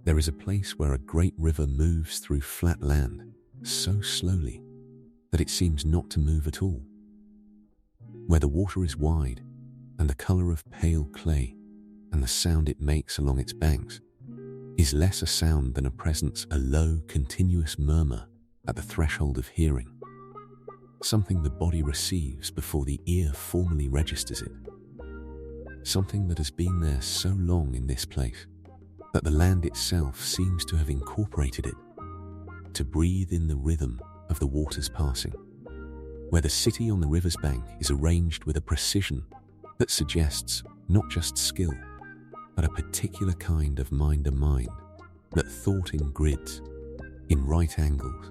There is a place where a great river moves through flat land so slowly that it seems not to move at all, where the water is wide and the color of pale clay, and the sound it makes along its banks is less a sound than a presence, a low, continuous murmur at the threshold of hearing, something the body receives before the ear formally registers it, something that has been there so long in this place that the land itself seems to have incorporated it, to breathe in the rhythm of the waters passing, where the city on the river's bank is arranged with a precision that suggests not just skill, but a particular kind of mind-to-mind, that thought in grids, in right angles,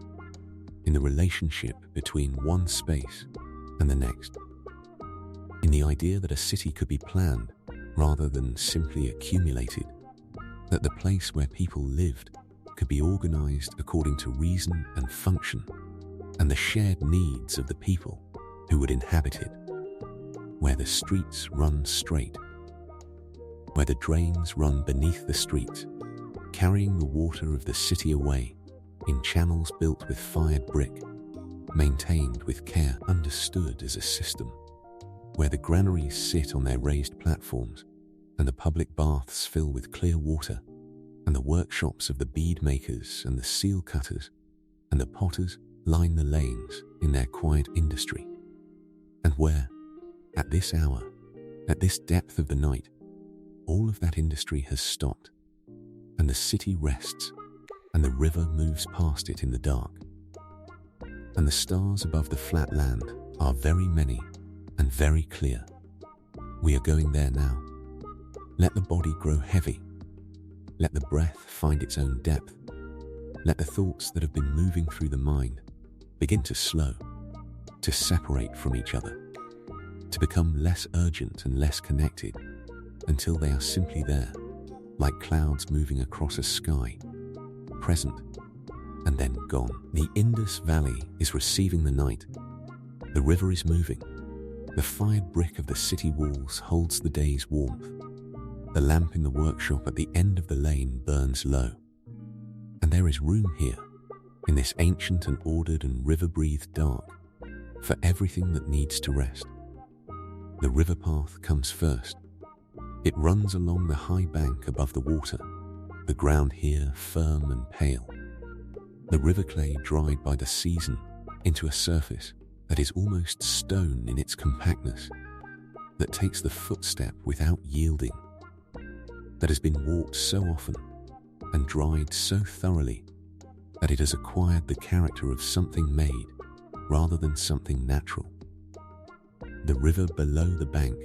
in the relationship between one space and the next, in the idea that a city could be planned rather than simply accumulated, that the place where people lived could be organized according to reason and function and the shared needs of the people who would inhabit it, where the streets run straight, where the drains run beneath the streets, carrying the water of the city away in channels built with fired brick, maintained with care, understood as a system, where the granaries sit on their raised platforms and the public baths fill with clear water, and the workshops of the bead makers and the seal cutters and the potters line the lanes in their quiet industry, and where, at this hour, at this depth of the night, all of that industry has stopped, and the city rests, and the river moves past it in the dark, and the stars above the flat land are very many and very clear. We are going there now. Let the body grow heavy. Let the breath find its own depth. Let the thoughts that have been moving through the mind begin to slow, to separate from each other, to become less urgent and less connected, until they are simply there, like clouds moving across a sky, present and then gone. The Indus Valley is receiving the night. The river is moving. The fired brick of the city walls holds the day's warmth. The lamp in the workshop at the end of the lane burns low. And there is room here, in this ancient and ordered and river-breathed dark, for everything that needs to rest. The river path comes first. It runs along the high bank above the water, the ground here firm and pale. The river clay dried by the season into a surface that is almost stone in its compactness, that takes the footstep without yielding, that has been walked so often and dried so thoroughly that it has acquired the character of something made rather than something natural. The river below the bank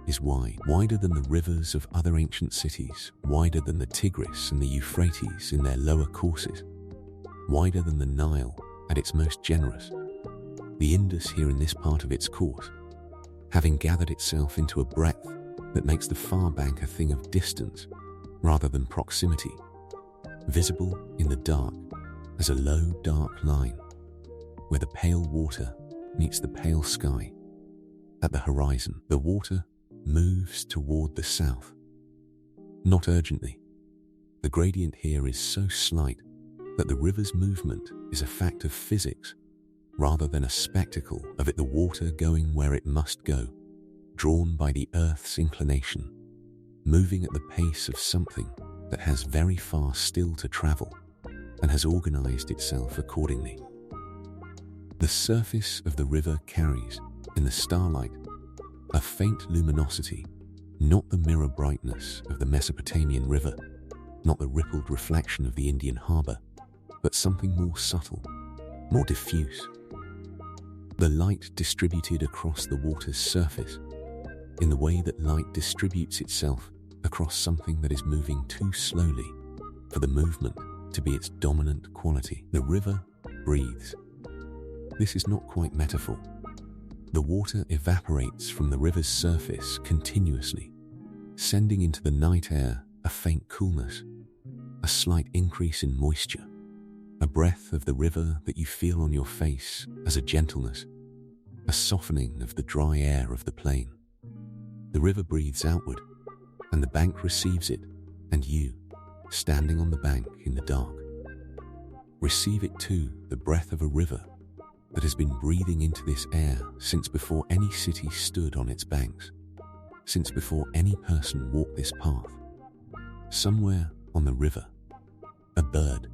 is wide, wider than the rivers of other ancient cities, wider than the Tigris and the Euphrates in their lower courses, wider than the Nile at its most generous. The Indus here in this part of its course, having gathered itself into a breadth that makes the far bank a thing of distance rather than proximity, visible in the dark as a low dark line, where the pale water meets the pale sky. At the horizon, the water moves toward the south. Not urgently. The gradient here is so slight that the river's movement is a fact of physics rather than a spectacle of it, the water going where it must go, drawn by the earth's inclination, moving at the pace of something that has very far still to travel and has organized itself accordingly. The surface of the river carries, in the starlight, a faint luminosity, not the mirror brightness of the Mesopotamian river, not the rippled reflection of the Indian harbor, but something more subtle, more diffuse. The light distributed across the water's surface, in the way that light distributes itself across something that is moving too slowly for the movement to be its dominant quality. The river breathes. This is not quite metaphor. The water evaporates from the river's surface continuously, sending into the night air a faint coolness, a slight increase in moisture, a breath of the river that you feel on your face as a gentleness, a softening of the dry air of the plain. The river breathes outward, and the bank receives it, and you, standing on the bank in the dark. Receive it too, the breath of a river that has been breathing into this air since before any city stood on its banks, since before any person walked this path. Somewhere on the river, a bird,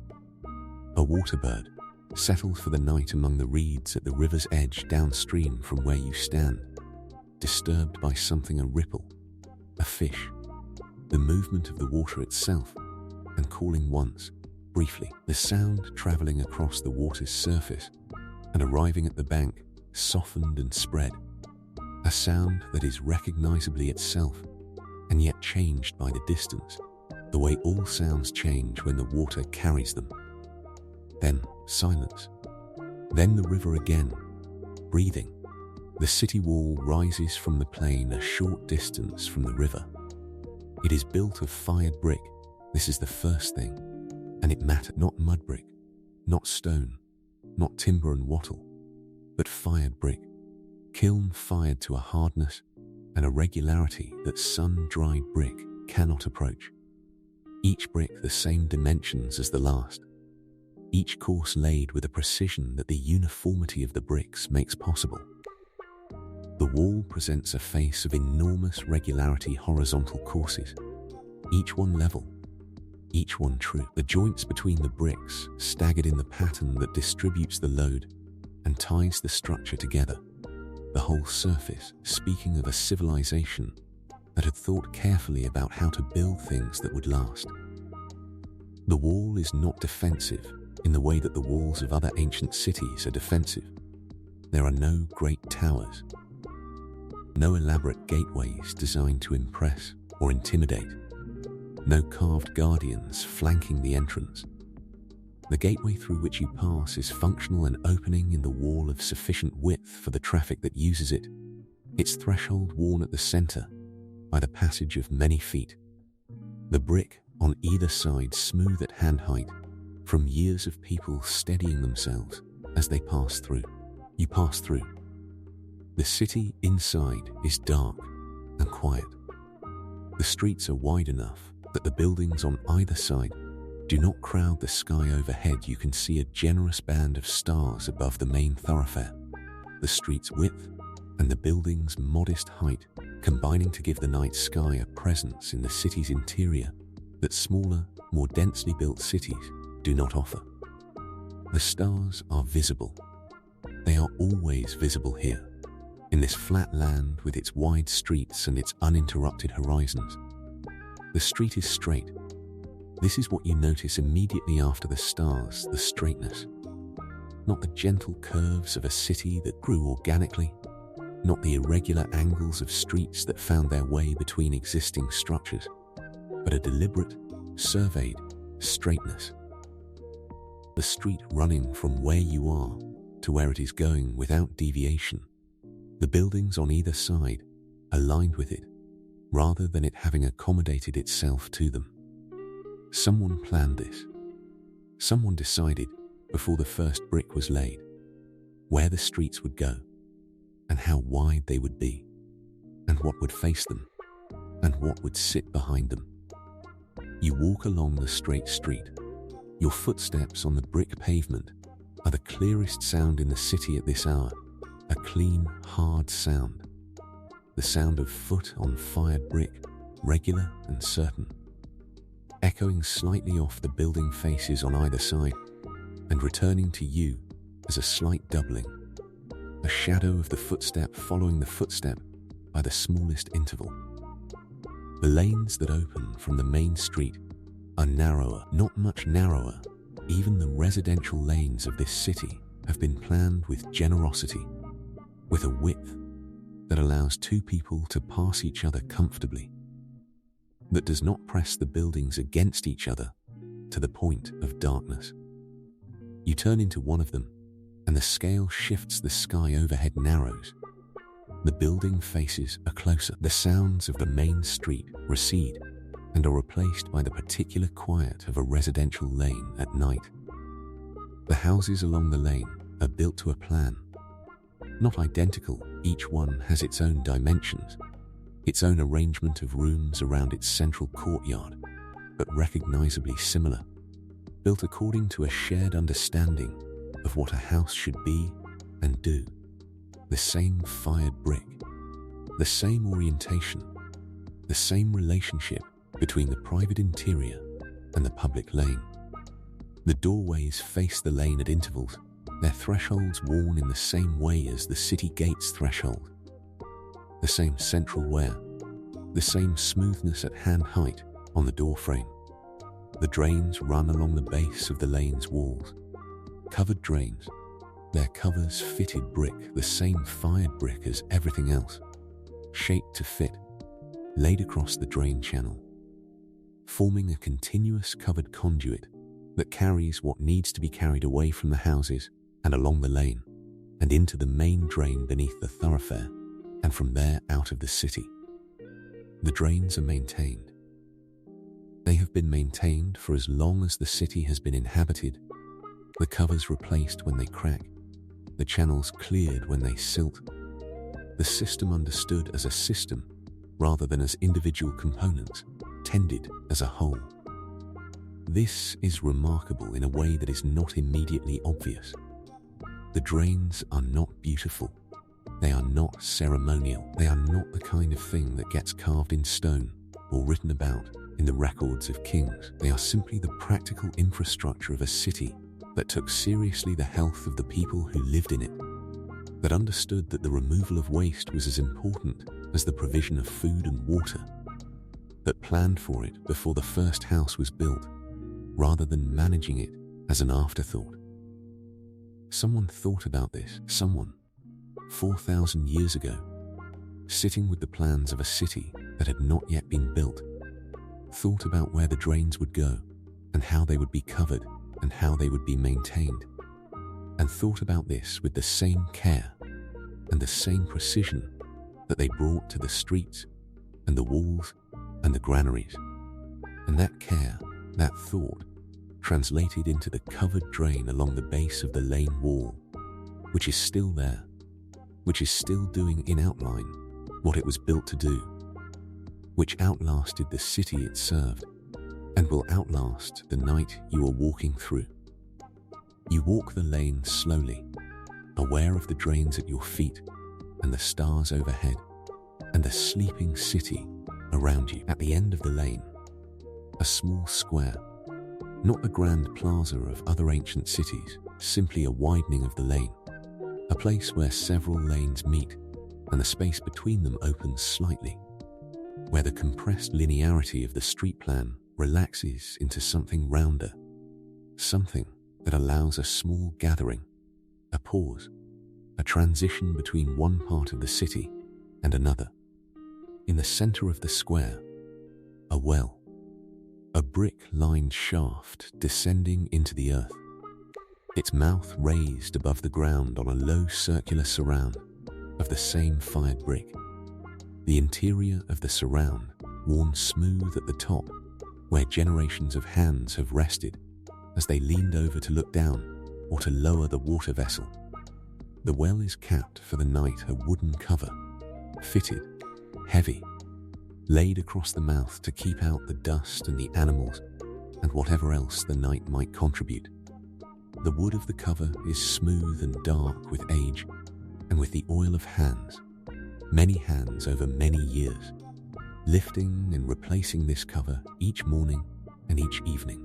a water bird, settled for the night among the reeds at the river's edge downstream from where you stand, disturbed by something, a ripple, a fish, the movement of the water itself, and calling once, briefly, the sound traveling across the water's surface and arriving at the bank, softened and spread, a sound that is recognizably itself and yet changed by the distance, the way all sounds change when the water carries them. Then silence. Then the river again, breathing. The city wall rises from the plain a short distance from the river. It is built of fired brick. This is the first thing. And it mattered, not mud brick, not stone, not timber and wattle, but fired brick, kiln fired to a hardness and a regularity that sun-dried brick cannot approach. Each brick the same dimensions as the last, each course laid with a precision that the uniformity of the bricks makes possible. The wall presents a face of enormous regularity, horizontal courses, each one level, each one true. The joints between the bricks staggered in the pattern that distributes the load and ties the structure together. The whole surface speaking of a civilization that had thought carefully about how to build things that would last. The wall is not defensive in the way that the walls of other ancient cities are defensive. There are no great towers, no elaborate gateways designed to impress or intimidate, no carved guardians flanking the entrance. The gateway through which you pass is functional, an opening in the wall of sufficient width for the traffic that uses it, its threshold worn at the center by the passage of many feet. The brick on either side smooth at hand height from years of people steadying themselves as they pass through. You pass through. The city inside is dark and quiet. The streets are wide enough that the buildings on either side do not crowd the sky overhead. You can see a generous band of stars above the main thoroughfare, the street's width and the building's modest height combining to give the night sky a presence in the city's interior that smaller, more densely built cities do not offer. The stars are visible. They are always visible here, in this flat land with its wide streets and its uninterrupted horizons. The street is straight. This is what you notice immediately after the stars, the straightness. Not the gentle curves of a city that grew organically, not the irregular angles of streets that found their way between existing structures, but a deliberate, surveyed straightness. The street running from where you are to where it is going without deviation. The buildings on either side aligned with it, rather than it having accommodated itself to them. Someone planned this. Someone decided, before the first brick was laid, where the streets would go, and how wide they would be, and what would face them, and what would sit behind them. You walk along the straight street. Your footsteps on the brick pavement are the clearest sound in the city at this hour, a clean, hard sound. The sound of foot on fired brick, regular and certain, echoing slightly off the building faces on either side and returning to you as a slight doubling, a shadow of the footstep following the footstep by the smallest interval. The lanes that open from the main street are narrower, not much narrower. Even the residential lanes of this city have been planned with generosity, with a width that allows two people to pass each other comfortably, that does not press the buildings against each other to the point of darkness. You turn into one of them, and the scale shifts. The sky overhead narrows. The building faces are closer. The sounds of the main street recede and are replaced by the particular quiet of a residential lane at night. The houses along the lane are built to a plan. Not identical, each one has its own dimensions, its own arrangement of rooms around its central courtyard, but recognizably similar, built according to a shared understanding of what a house should be and do. The same fired brick, the same orientation, the same relationship between the private interior and the public lane. The doorways face the lane at intervals, their thresholds worn in the same way as the city gate's threshold. The same central wear, the same smoothness at hand height on the door frame. The drains run along the base of the lane's walls. Covered drains, their covers fitted brick, the same fired brick as everything else, shaped to fit, laid across the drain channel, forming a continuous covered conduit that carries what needs to be carried away from the houses and along the lane and into the main drain beneath the thoroughfare, and from there out of the city. The drains are maintained. They have been maintained for as long as the city has been inhabited, the covers replaced when they crack, the channels cleared when they silt, the system understood as a system rather than as individual components, tended as a whole. This is remarkable in a way that is not immediately obvious. The drains are not beautiful. They are not ceremonial. They are not the kind of thing that gets carved in stone or written about in the records of kings. They are simply the practical infrastructure of a city that took seriously the health of the people who lived in it, that understood that the removal of waste was as important as the provision of food and water, that planned for it before the first house was built, rather than managing it as an afterthought. Someone thought about this, someone, 4,000 years ago, sitting with the plans of a city that had not yet been built, thought about where the drains would go and how they would be covered and how they would be maintained, and thought about this with the same care and the same precision that they brought to the streets and the walls and the granaries. And that care, that thought, translated into the covered drain along the base of the lane wall, which is still there, which is still doing in outline what it was built to do, which outlasted the city it served, and will outlast the night you are walking through. You walk the lane slowly, aware of the drains at your feet and the stars overhead and the sleeping city around you. At the end of the lane, a small square, not the grand plaza of other ancient cities, simply a widening of the lane, a place where several lanes meet and the space between them opens slightly, where the compressed linearity of the street plan relaxes into something rounder, something that allows a small gathering, a pause, a transition between one part of the city and another. In the center of the square, a well, a brick-lined shaft descending into the earth, its mouth raised above the ground on a low circular surround of the same fired brick. The interior of the surround worn smooth at the top, where generations of hands have rested as they leaned over to look down or to lower the water vessel. The well is capped for the night a wooden cover, fitted, heavy, laid across the mouth to keep out the dust and the animals and whatever else the night might contribute. The wood of the cover is smooth and dark with age and with the oil of hands, many hands over many years, lifting and replacing this cover each morning and each evening.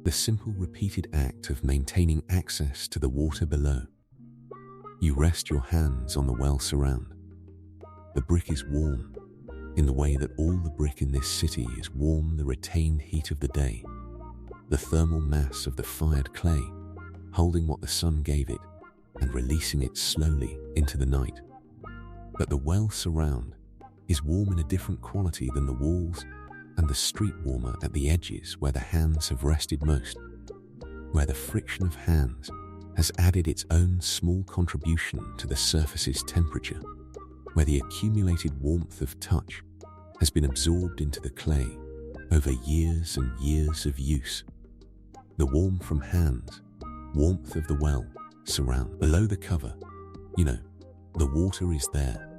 The simple repeated act of maintaining access to the water below. You rest your hands on the well surround. The brick is warm, in the way that all the brick in this city is warm the retained heat of the day, the thermal mass of the fired clay, holding what the sun gave it and releasing it slowly into the night. But the well surround is warm in a different quality than the walls and the street warmer at the edges where the hands have rested most, where the friction of hands has added its own small contribution to the surface's temperature, where the accumulated warmth of touch has been absorbed into the clay over years and years of use. The warmth from hands, warmth of the well, surround. Below the cover, the water is there.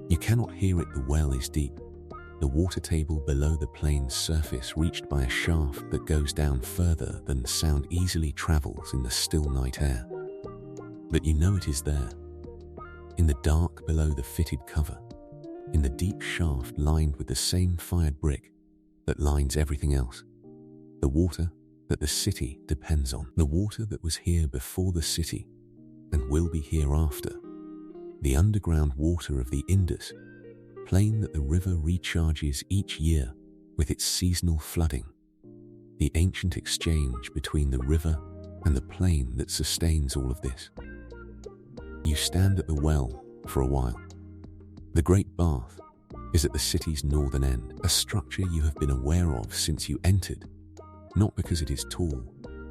You cannot hear it, the well is deep. the water table below the plain's surface reached by a shaft that goes down further than sound easily travels in the still night air. But you know it is there, in the dark below the fitted cover, in the deep shaft lined with the same fired brick that lines everything else, the water that the city depends on, the water that was here before the city and will be hereafter, the underground water of the Indus, plain that the river recharges each year with its seasonal flooding, the ancient exchange between the river and the plain that sustains all of this. You stand at the well for a while. The Great Bath is at the city's northern end, a structure you have been aware of since you entered, not because it is tall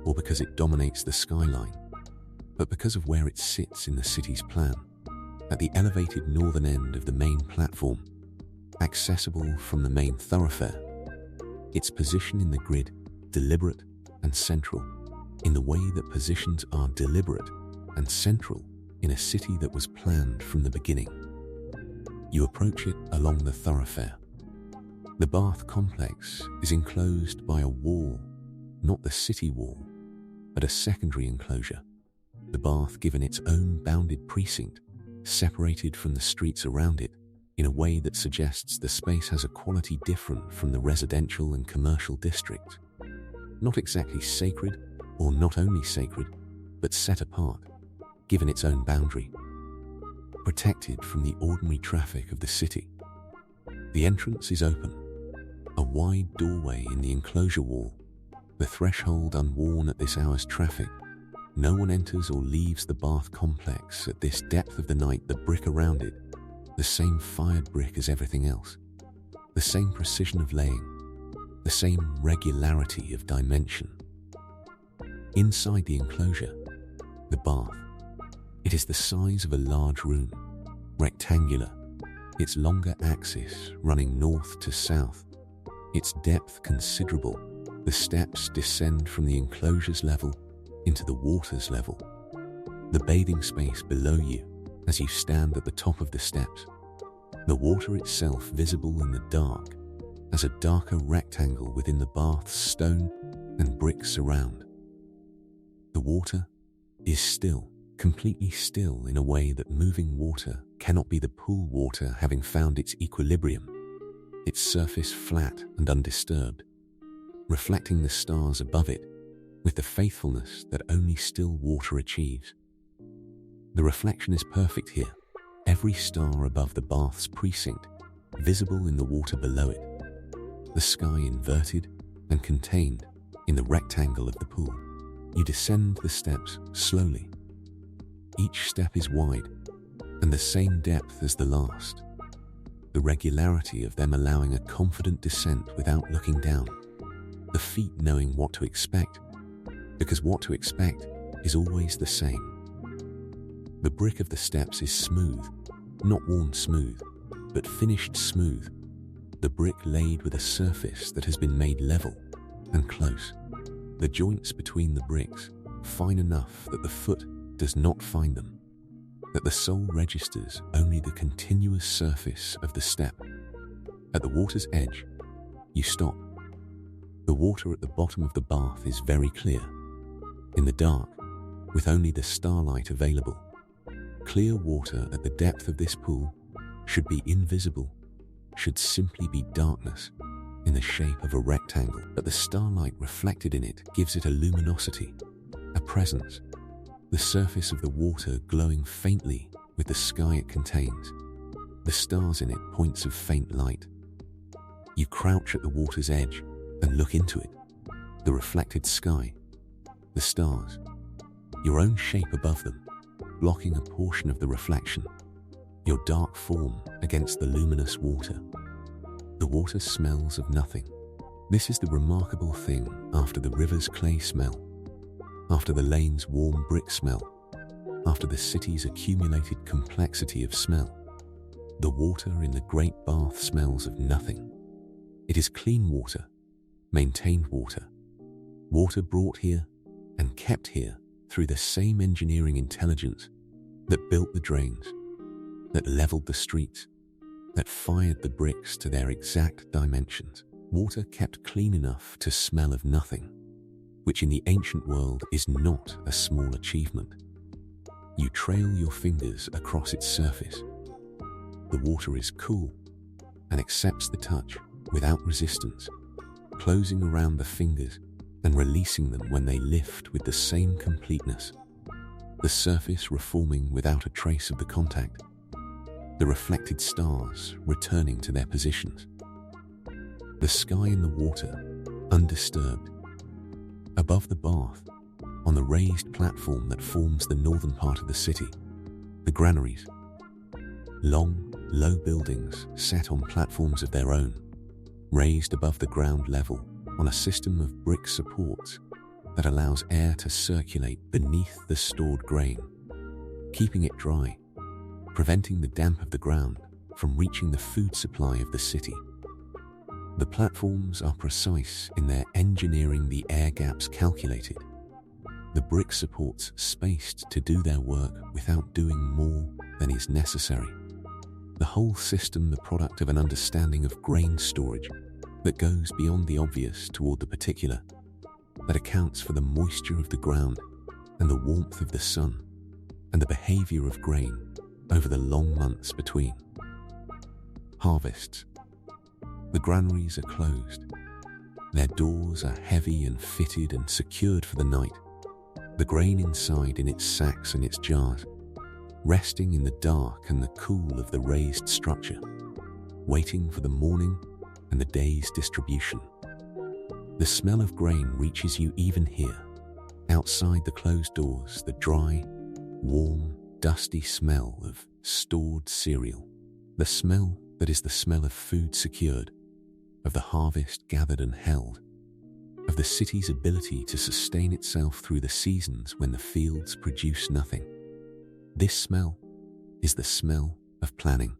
or because it dominates the skyline, but because of where it sits in the city's plan, at the elevated northern end of the main platform, accessible from the main thoroughfare. Its position in the grid, deliberate and central, in the way that positions are deliberate and central in a city that was planned from the beginning. You approach it along the thoroughfare. The Bath complex is enclosed by a wall, not the city wall, but a secondary enclosure, the Bath given its own bounded precinct, separated from the streets around it in a way that suggests the space has a quality different from the residential and commercial districts. Not exactly sacred, or not only sacred, but set apart, given its own boundary, protected from the ordinary traffic of the city. The entrance is open, a wide doorway in the enclosure wall, the threshold unworn at this hour's traffic. No one enters or leaves the Bath complex at this depth of the night. The brick around it, the same fired brick as everything else, the same precision of laying, the same regularity of dimension. Inside the enclosure, the Bath, it is the size of a large room, rectangular, its longer axis running north to south, its depth considerable. The steps descend from the enclosure's level into the water's level. The bathing space below you as you stand at the top of the steps. The water itself visible in the dark as a darker rectangle within the bath's stone and brick surround. The water is still, completely still in a way that moving water cannot be. The pool water having found its equilibrium, its surface flat and undisturbed, reflecting the stars above it with the faithfulness that only still water achieves. The reflection is perfect here, every star above the bath's precinct, visible in the water below it, the sky inverted and contained in the rectangle of the pool. You descend the steps slowly. Each step is wide and the same depth as the last, the regularity of them allowing a confident descent without looking down, the feet knowing what to expect, because what to expect is always the same. The brick of the steps is smooth, not worn smooth, but finished smooth, the brick laid with a surface that has been made level and close, the joints between the bricks fine enough that the foot does not find them, that the sole registers only the continuous surface of the step. At the water's edge, you stop. The water at the bottom of the bath is very clear, in the dark, with only the starlight available. Clear water at the depth of this pool should be invisible, should simply be darkness in the shape of a rectangle, but the starlight reflected in it gives it a luminosity, a presence, the surface of the water glowing faintly with the sky it contains, the stars in it points of faint light. You crouch at the water's edge and look into it, the reflected sky, the stars, your own shape above them, blocking a portion of the reflection, your dark form against the luminous water. The water smells of nothing. This is the remarkable thing after the river's clay smell, after the lane's warm brick smell, after the city's accumulated complexity of smell. The water in the Great Bath smells of nothing. It is clean water, maintained water, water brought here and kept here through the same engineering intelligence that built the drains, that leveled the streets, that fired the bricks to their exact dimensions. Water kept clean enough to smell of nothing, which in the ancient world is not a small achievement. You trail your fingers across its surface. The water is cool and accepts the touch without resistance, closing around the fingers and releasing them when they lift with the same completeness. The surface reforming without a trace of the contact, the reflected stars returning to their positions. The sky and the water, undisturbed. Above the bath, on the raised platform that forms the northern part of the city, the granaries. Long, low buildings set on platforms of their own, raised above the ground level on a system of brick supports that allows air to circulate beneath the stored grain, keeping it dry, preventing the damp of the ground from reaching the food supply of the city. The platforms are precise in their engineering, the air gaps calculated, the brick supports spaced to do their work without doing more than is necessary. The whole system the product of an understanding of grain storage that goes beyond the obvious toward the particular, that accounts for the moisture of the ground and the warmth of the sun and the behavior of grain over the long months between. Harvests. The granaries are closed. Their doors are heavy and fitted and secured for the night. The grain inside in its sacks and its jars, resting in the dark and the cool of the raised structure, waiting for the morning and the day's distribution. The smell of grain reaches you even here, outside the closed doors, the dry, warm, dusty smell of stored cereal. The smell that is the smell of food secured, of the harvest gathered and held, of the city's ability to sustain itself through the seasons when the fields produce nothing. This smell is the smell of planning,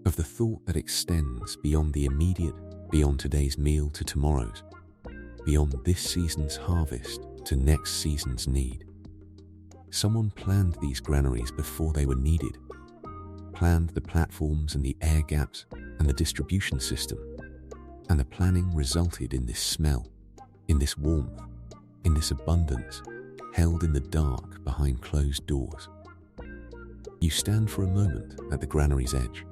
of the thought that extends beyond the immediate, beyond today's meal to tomorrow's, beyond this season's harvest to next season's need. Someone planned these granaries before they were needed, planned the platforms and the air gaps and the distribution system, and the planning resulted in this smell, in this warmth, in this abundance, held in the dark behind closed doors. You stand for a moment at the granary's edge.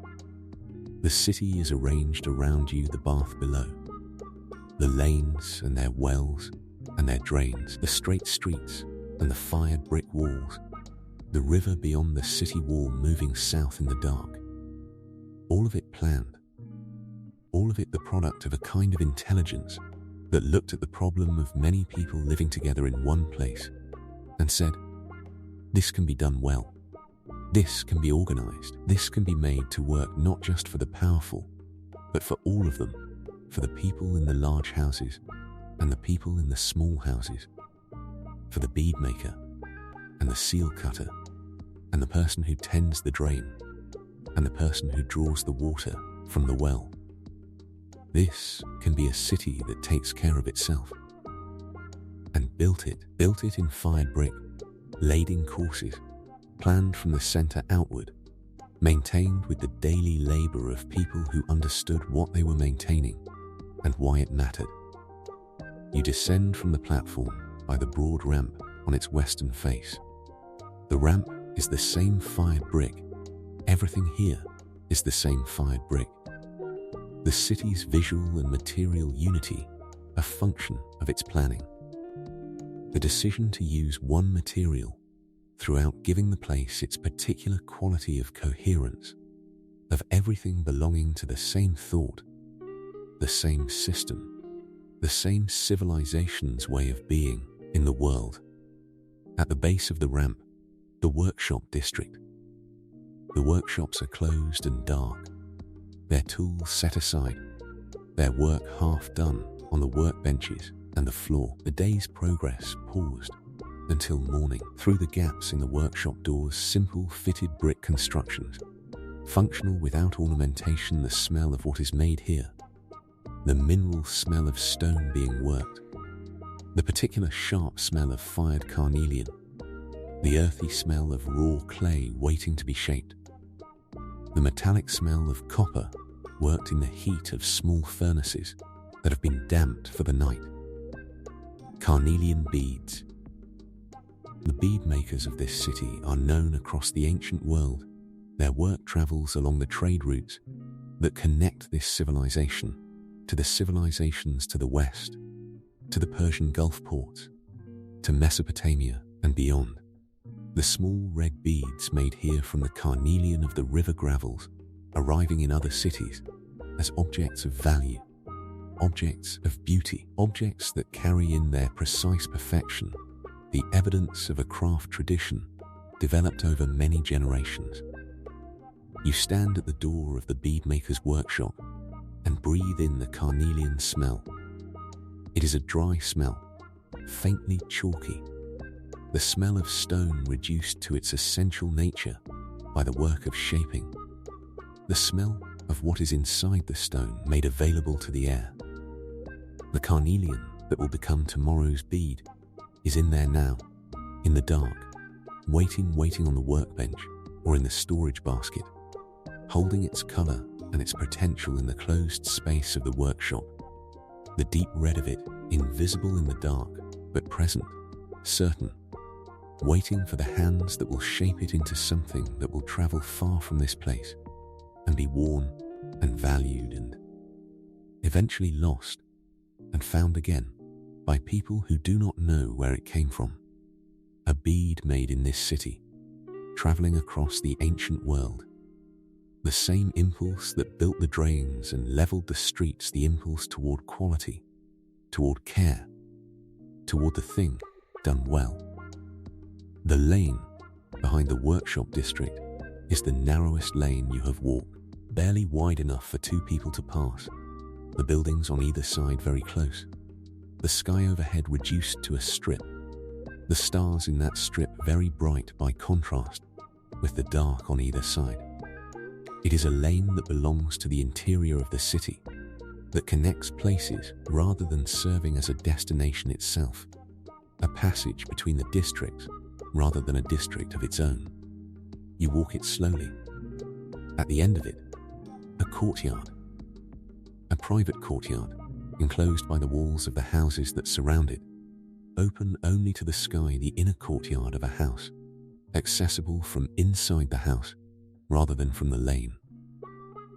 The city is arranged around you, the bath below, the lanes and their wells and their drains, the straight streets and the fired brick walls, the river beyond the city wall moving south in the dark. All of it planned, all of it the product of a kind of intelligence that looked at the problem of many people living together in one place and said, this can be done well. This can be organized. This can be made to work not just for the powerful, but for all of them, for the people in the large houses and the people in the small houses, for the bead maker and the seal cutter and the person who tends the drain and the person who draws the water from the well. This can be a city that takes care of itself. And built it in fired brick, laid in courses, planned from the center outward, maintained with the daily labor of people who understood what they were maintaining and why it mattered. You descend from the platform by the broad ramp on its western face. The ramp is the same fired brick. Everything here is the same fired brick. The city's visual and material unity, a function of its planning. The decision to use one material throughout giving the place its particular quality of coherence, of everything belonging to the same thought, the same system, the same civilization's way of being in the world. At the base of the ramp, the workshop district. The workshops are closed and dark, their tools set aside, their work half done on the workbenches and the floor. The day's progress paused until morning. Through the gaps in the workshop doors, simple fitted brick constructions, functional without ornamentation, the smell of what is made here, the mineral smell of stone being worked, the particular sharp smell of fired carnelian, the earthy smell of raw clay waiting to be shaped. the metallic smell of copper worked in the heat of small furnaces that have been damped for the night. Carnelian beads. The bead makers of this city are known across the ancient world. Their work travels along the trade routes that connect this civilization to the civilizations to the west, to the Persian Gulf ports, to Mesopotamia and beyond. The small red beads made here from the carnelian of the river gravels, arriving in other cities as objects of value, objects of beauty, objects that carry in their precise perfection the evidence of a craft tradition developed over many generations. You stand at the door of the beadmaker's workshop and breathe in the carnelian smell. It is a dry smell, faintly chalky, the smell of stone reduced to its essential nature by the work of shaping, the smell of what is inside the stone made available to the air. The carnelian that will become tomorrow's bead is in there now, in the dark, waiting on the workbench or in the storage basket, holding its color and its potential in the closed space of the workshop. The deep red of it, invisible in the dark, but present, certain, waiting for the hands that will shape it into something that will travel far from this place and be worn and valued and eventually lost and found again by people who do not know where it came from. A bead made in this city, traveling across the ancient world. The same impulse that built the drains and leveled the streets, the impulse toward quality, toward care, toward the thing done well. The lane behind the workshop district is the narrowest lane you have walked, barely wide enough for two people to pass. The buildings on either side very close. The sky overhead reduced to a strip. The stars in that strip very bright by contrast with the dark on either side. It is a lane that belongs to the interior of the city, that connects places rather than serving as a destination itself, a passage between the districts rather than a district of its own. You walk it slowly. At the end of it, a courtyard, a private courtyard, enclosed by the walls of the houses that surround it, open only to the sky, the inner courtyard of a house, accessible from inside the house rather than from the lane.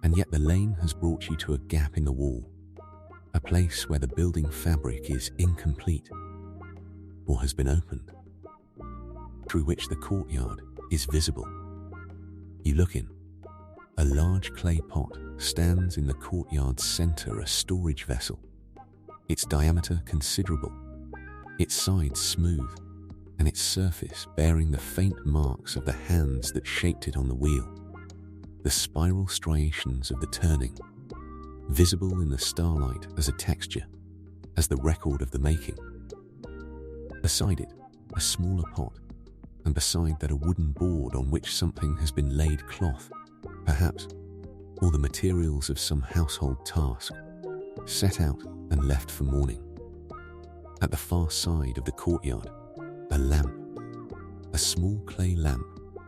And yet the lane has brought you to a gap in the wall, a place where the building fabric is incomplete or has been opened, through which the courtyard is visible. You look in. A large clay pot stands in the courtyard's center, a storage vessel, its diameter considerable, its sides smooth, and its surface bearing the faint marks of the hands that shaped it on the wheel, the spiral striations of the turning, visible in the starlight as a texture, as the record of the making. Beside it, a smaller pot, and beside that a wooden board on which something has been laid, cloth, perhaps, or the materials of some household task, set out and left for morning. At the far side of the courtyard, a lamp, a small clay lamp,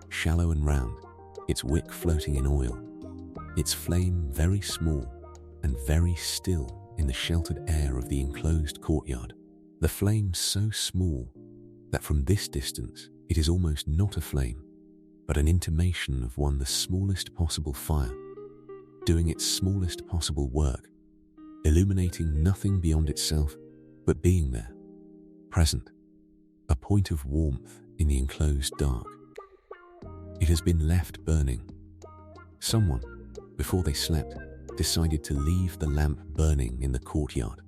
shallow and round, its wick floating in oil, its flame very small and very still in the sheltered air of the enclosed courtyard. The flame so small that from this distance it is almost not a flame, but an intimation of one, the smallest possible fire, doing its smallest possible work, illuminating nothing beyond itself, but being there, present, a point of warmth in the enclosed dark. It has been left burning. Someone, before they slept, decided to leave the lamp burning in the courtyard,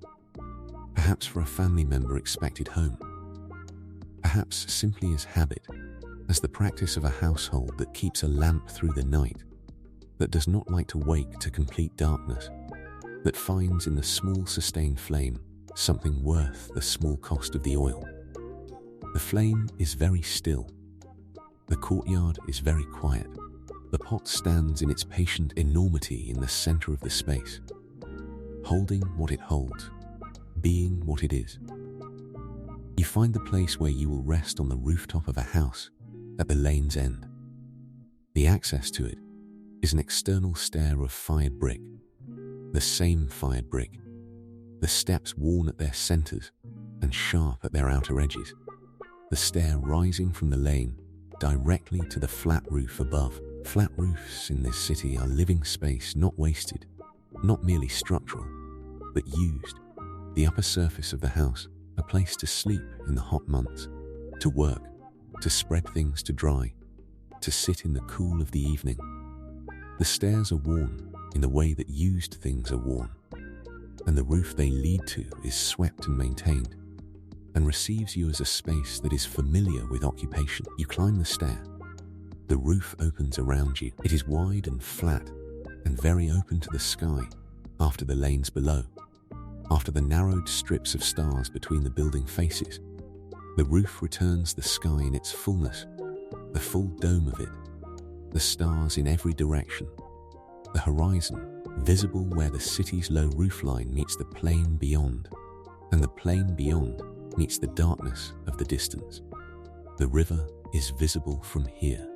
perhaps for a family member expected home, perhaps simply as habit, as the practice of a household that keeps a lamp through the night, that does not like to wake to complete darkness, that finds in the small sustained flame something worth the small cost of the oil. The flame is very still. The courtyard is very quiet. The pot stands in its patient enormity in the center of the space, holding what it holds, being what it is. You find the place where you will rest on the rooftop of a house at the lane's end. The access to it is an external stair of fired brick, the same fired brick, the steps worn at their centers and sharp at their outer edges, the stair rising from the lane directly to the flat roof above. Flat roofs in this city are living space not wasted, not merely structural, but used. The upper surface of the house, a place to sleep in the hot months, to work, to spread things to dry, to sit in the cool of the evening. The stairs are worn in the way that used things are worn, and the roof they lead to is swept and maintained, and receives you as a space that is familiar with occupation. You climb the stair. The roof opens around you. It is wide and flat, and very open to the sky after the lanes below. After the narrowed strips of stars between the building faces, the roof returns the sky in its fullness, the full dome of it, the stars in every direction, the horizon visible where the city's low roofline meets the plain beyond, and the plain beyond meets the darkness of the distance. The river is visible from here.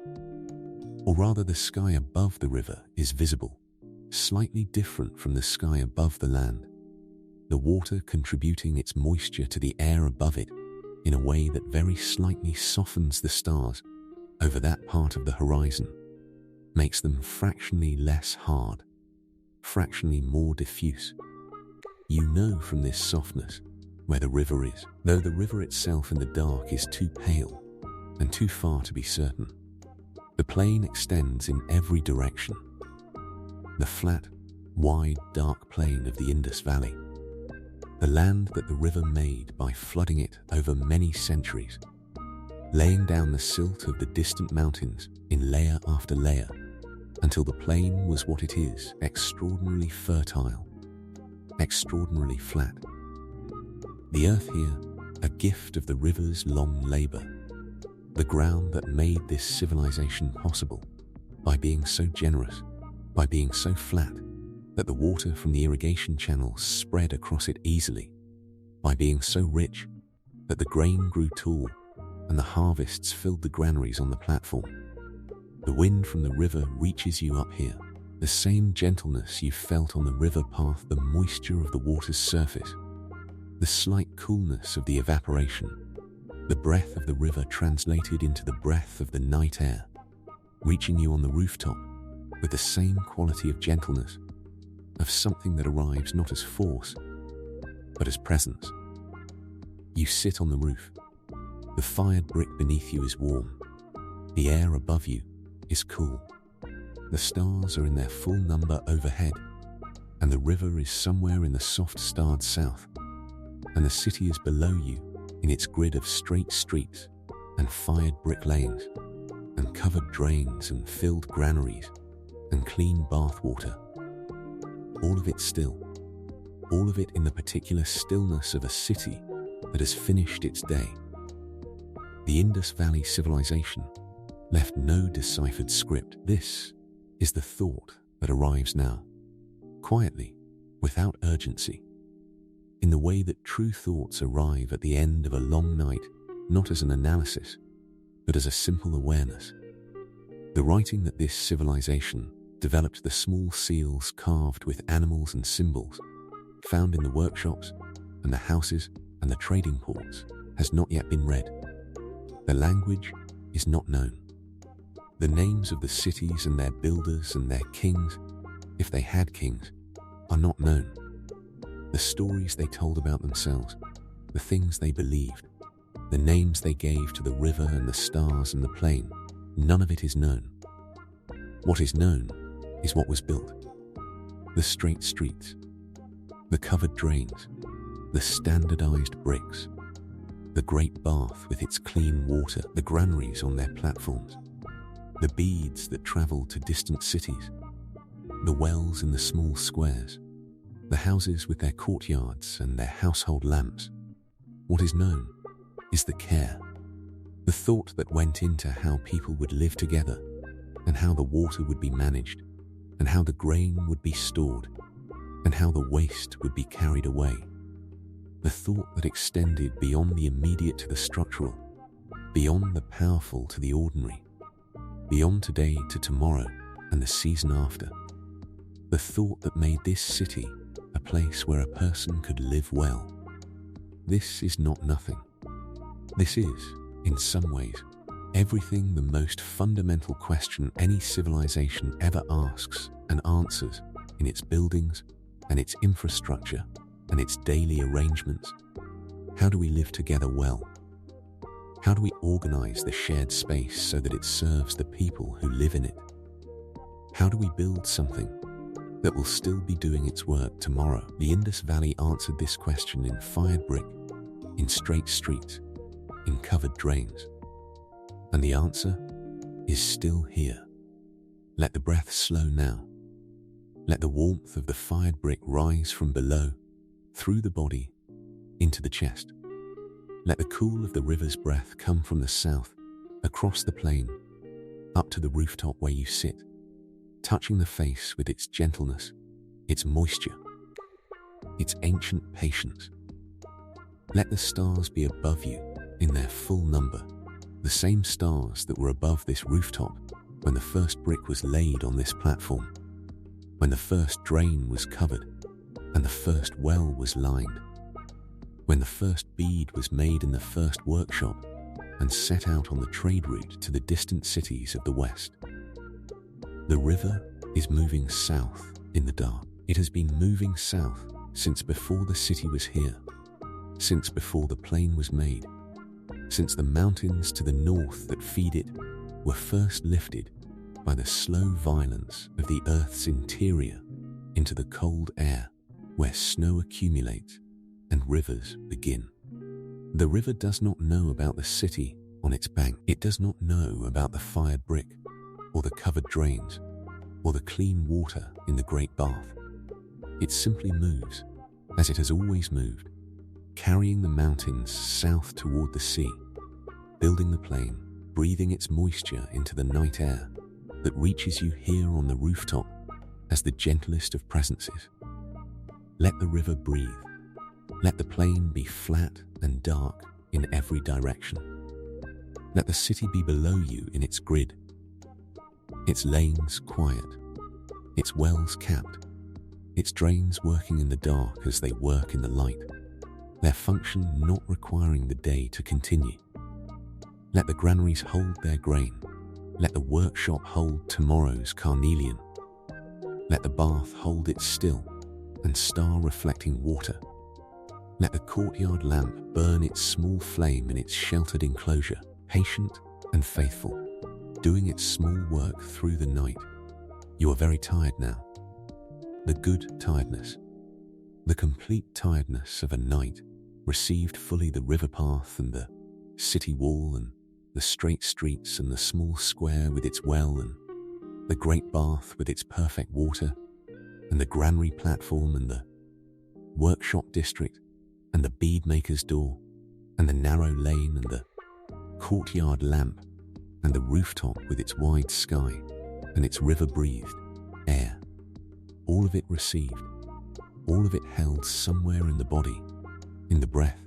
Or rather, the sky above the river is visible, slightly different from the sky above the land, the water contributing its moisture to the air above it in a way that very slightly softens the stars over that part of the horizon, makes them fractionally less hard, fractionally more diffuse. You know from this softness where the river is, though the river itself in the dark is too pale and too far to be certain. The plain extends in every direction. The flat, wide, dark plain of the Indus Valley. The land that the river made by flooding it over many centuries, laying down the silt of the distant mountains in layer after layer, until the plain was what it is, extraordinarily fertile, extraordinarily flat. The earth here, a gift of the river's long labor, the ground that made this civilization possible by being so generous, by being so flat that the water from the irrigation channels spread across it easily, by being so rich that the grain grew tall and the harvests filled the granaries on the platform. The wind from the river reaches you up here, the same gentleness you felt on the river path, the moisture of the water's surface, the slight coolness of the evaporation, the breath of the river translated into the breath of the night air, reaching you on the rooftop with the same quality of gentleness, of something that arrives not as force, but as presence. You sit on the roof. The fired brick beneath you is warm. The air above you is cool. The stars are in their full number overhead, and the river is somewhere in the soft starred south, and the city is below you in its grid of straight streets and fired brick lanes and covered drains and filled granaries and clean bath water. All of it still, all of it in the particular stillness of a city that has finished its day. The Indus Valley Civilization left no deciphered script. This is the thought that arrives now, quietly, without urgency, in the way that true thoughts arrive at the end of a long night, not as an analysis, but as a simple awareness. The writing that this civilization developed, the small seals carved with animals and symbols, found in the workshops and the houses and the trading ports, has not yet been read. The language is not known. The names of the cities and their builders and their kings, if they had kings, are not known. The stories they told about themselves, the things they believed, the names they gave to the river and the stars and the plain, none of it is known. What is known is what was built. The straight streets, the covered drains, the standardized bricks, the great bath with its clean water, the granaries on their platforms, the beads that traveled to distant cities, the wells in the small squares, the houses with their courtyards and their household lamps. What is known is the care, the thought that went into how people would live together, and how the water would be managed, and how the grain would be stored, and how the waste would be carried away. The thought that extended beyond the immediate to the structural, beyond the powerful to the ordinary, beyond today to tomorrow and the season after. The thought that made this city a place where a person could live well. This is not nothing. This is, in some ways, everything the most fundamental question any civilization ever asks and answers in its buildings and its infrastructure and its daily arrangements. How do we live together well? How do we organize the shared space so that it serves the people who live in it? How do we build something that will still be doing its work tomorrow? The Indus Valley answered this question in fired brick, in straight streets, in covered drains. And the answer is still here. Let the breath slow now. Let the warmth of the fired brick rise from below, through the body, into the chest. Let the cool of the river's breath come from the south, across the plain, up to the rooftop where you sit, touching the face with its gentleness, its moisture, its ancient patience. Let the stars be above you in their full number, the same stars that were above this rooftop when the first brick was laid on this platform, when the first drain was covered and the first well was lined, when the first bead was made in the first workshop and set out on the trade route to the distant cities of the west. The river is moving south in the dark. It has been moving south since before the city was here, since before the plain was made, since the mountains to the north that feed it were first lifted by the slow violence of the earth's interior into the cold air where snow accumulates and rivers begin. The river does not know about the city on its bank. It does not know about the fired brick or the covered drains or the clean water in the great bath. It simply moves as it has always moved, carrying the mountains south toward the sea, building the plain, breathing its moisture into the night air that reaches you here on the rooftop as the gentlest of presences. Let the river breathe. Let the plain be flat and dark in every direction. Let the city be below you in its grid, its lanes quiet, its wells capped, its drains working in the dark as they work in the light, their function not requiring the day to continue. Let the granaries hold their grain. Let the workshop hold tomorrow's carnelian. Let the bath hold its still and star-reflecting water. Let the courtyard lamp burn its small flame in its sheltered enclosure, patient and faithful, doing its small work through the night. You are very tired now. The good tiredness, the complete tiredness of a night, received fully the river path and the city wall and the straight streets and the small square with its well and the great bath with its perfect water and the granary platform and the workshop district and the beadmaker's door and the narrow lane and the courtyard lamp and the rooftop with its wide sky and its river-breathed air. All of it received, all of it held somewhere in the body, in the breath,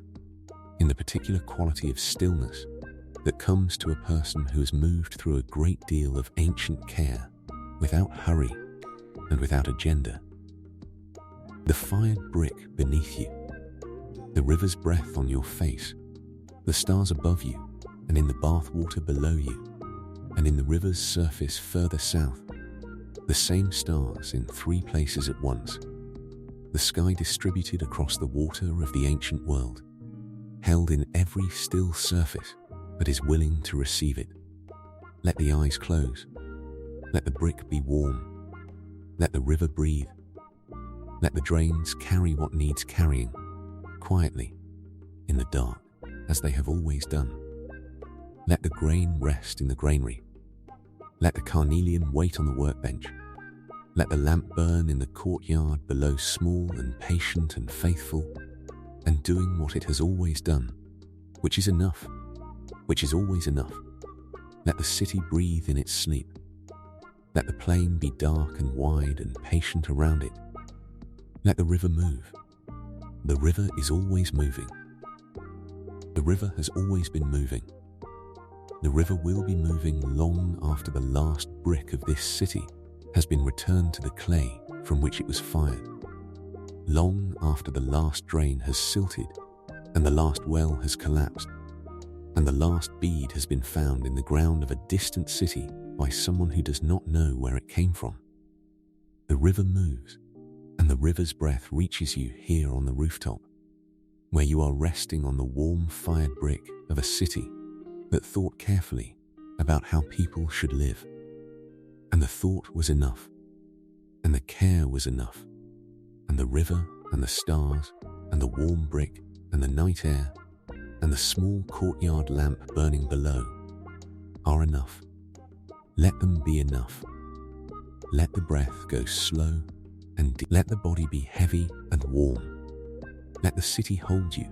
in the particular quality of stillness that comes to a person who has moved through a great deal of ancient care without hurry and without agenda. The fired brick beneath you, the river's breath on your face, the stars above you and in the bath water below you, and in the river's surface further south, the same stars in 3 places at once, the sky distributed across the water of the ancient world, held in every still surface that is willing to receive it. Let the eyes close. Let the brick be warm. Let the river breathe. Let the drains carry what needs carrying, quietly, in the dark, as they have always done. Let the grain rest in the granary. Let the carnelian wait on the workbench. Let the lamp burn in the courtyard below, small and patient and faithful, and doing what it has always done, which is enough, which is always enough. Let the city breathe in its sleep. Let the plain be dark and wide and patient around it. Let the river move. The river is always moving. The river has always been moving. The river will be moving long after the last brick of this city has been returned to the clay from which it was fired, long after the last drain has silted and the last well has collapsed, and the last bead has been found in the ground of a distant city by someone who does not know where it came from. The river moves, and the river's breath reaches you here on the rooftop, where you are resting on the warm fired brick of a city that thought carefully about how people should live. And the thought was enough, and the care was enough, and the river and the stars and the warm brick and the night air and the small courtyard lamp burning below are enough. Let them be enough. Let the breath go slow and deep. Let the body be heavy and warm. Let the city hold you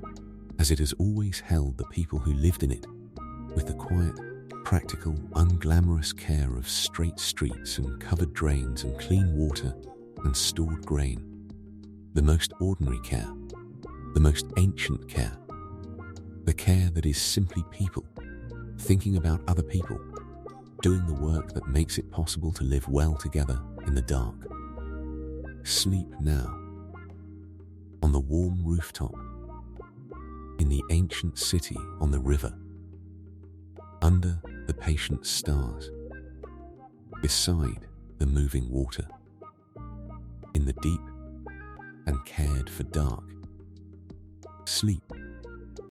as it has always held the people who lived in it, with the quiet, practical, unglamorous care of straight streets and covered drains and clean water and stored grain. The most ordinary care, the most ancient care, the care that is simply people, thinking about other people, doing the work that makes it possible to live well together in the dark. Sleep now, on the warm rooftop, in the ancient city on the river, under the patient stars, beside the moving water, in the deep and cared for dark. Sleep.